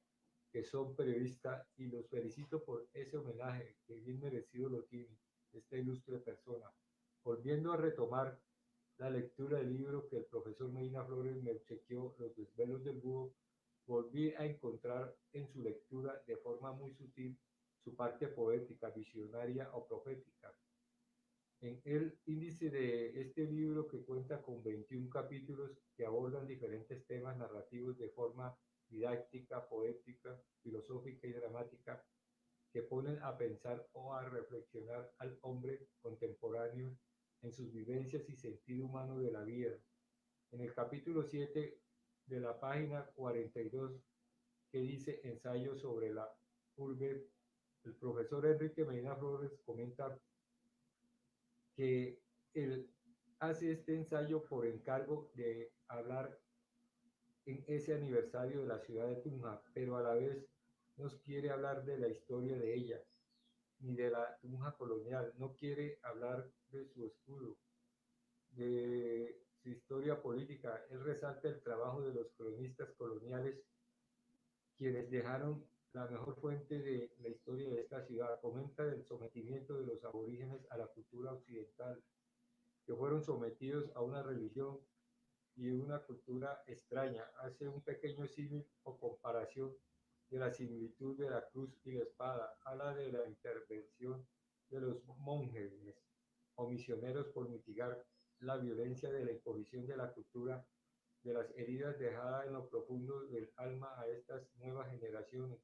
que son periodistas, y los felicito por ese homenaje que bien merecido lo tiene esta ilustre persona. Volviendo a retomar la lectura del libro que el profesor Medina Flores me obsequió, Los desvelos del búho, volví a encontrar en su lectura de forma muy sutil su parte poética, visionaria o profética. En el índice de este libro, que cuenta con 21 capítulos que abordan diferentes temas narrativos de forma didáctica, poética, filosófica y dramática, que ponen a pensar o a reflexionar al hombre contemporáneo en sus vivencias y sentido humano de la vida. En el capítulo 7 de la página 42, que dice Ensayo sobre la urbe, el profesor Enrique Medina Flores comenta que él hace este ensayo por encargo de hablar en ese aniversario de la ciudad de Tunja, pero a la vez nos quiere hablar de la historia de ella, ni de la Tunja colonial, no quiere hablar de su escudo, de su historia política. Él resalta el trabajo de los cronistas coloniales, quienes dejaron la mejor fuente de la historia de esta ciudad. Comenta del sometimiento de los aborígenes a la cultura occidental, que fueron sometidos a una religión y una cultura extraña. Hace un pequeño símil o comparación de la similitud de la cruz y la espada. Habla de la intervención de los monjes o misioneros por mitigar la violencia de la imposición de la cultura, de las heridas dejadas en lo profundo del alma a estas nuevas generaciones.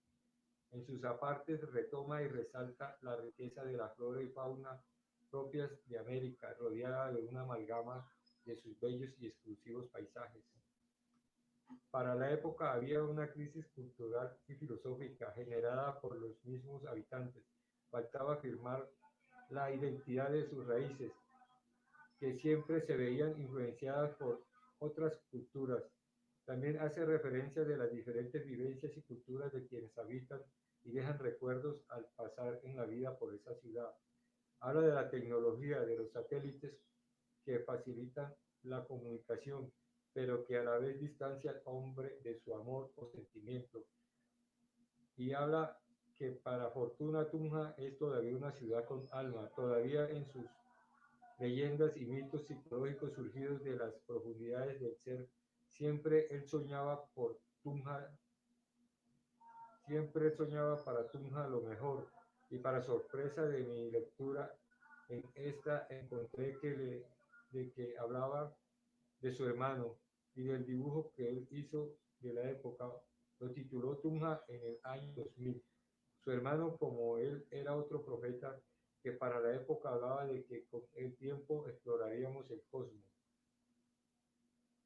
En sus apartes retoma y resalta la riqueza de la flora y fauna propias de América, rodeada de una amalgama de sus bellos y exclusivos paisajes. Para la época había una crisis cultural y filosófica generada por los mismos habitantes. Faltaba afirmar la identidad de sus raíces, que siempre se veían influenciadas por otras culturas. También hace referencia de las diferentes vivencias y culturas de quienes habitan y dejan recuerdos al pasar en la vida por esa ciudad. Habla de la tecnología, de los satélites que facilitan la comunicación, pero que a la vez distancia al hombre de su amor o sentimiento. Y habla que para fortuna Tunja es todavía una ciudad con alma, todavía en sus leyendas y mitos psicológicos surgidos de las profundidades del ser. Siempre él soñaba por Tunja, siempre soñaba para Tunja lo mejor, y para sorpresa de mi lectura, en esta encontré de que hablaba de su hermano y del dibujo que él hizo de la época. Lo tituló Tunja en el año 2000. Su hermano, como él, era otro profeta que para la época hablaba de que con el tiempo exploraríamos el cosmos.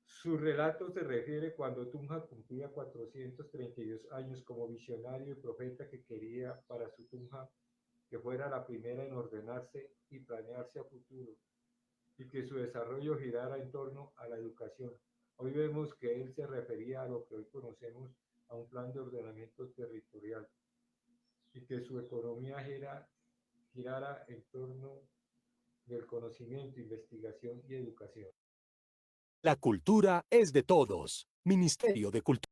Su relato se refiere cuando Tunja cumplía 432 años como visionario y profeta que quería para su Tunja que fuera la primera en ordenarse y planearse a futuro, y que su desarrollo girara en torno a la educación. Hoy vemos que él se refería a lo que hoy conocemos, a un plan de ordenamiento territorial, y que su economía girara en torno del conocimiento, investigación y educación. La cultura es de todos. Ministerio de Cultura.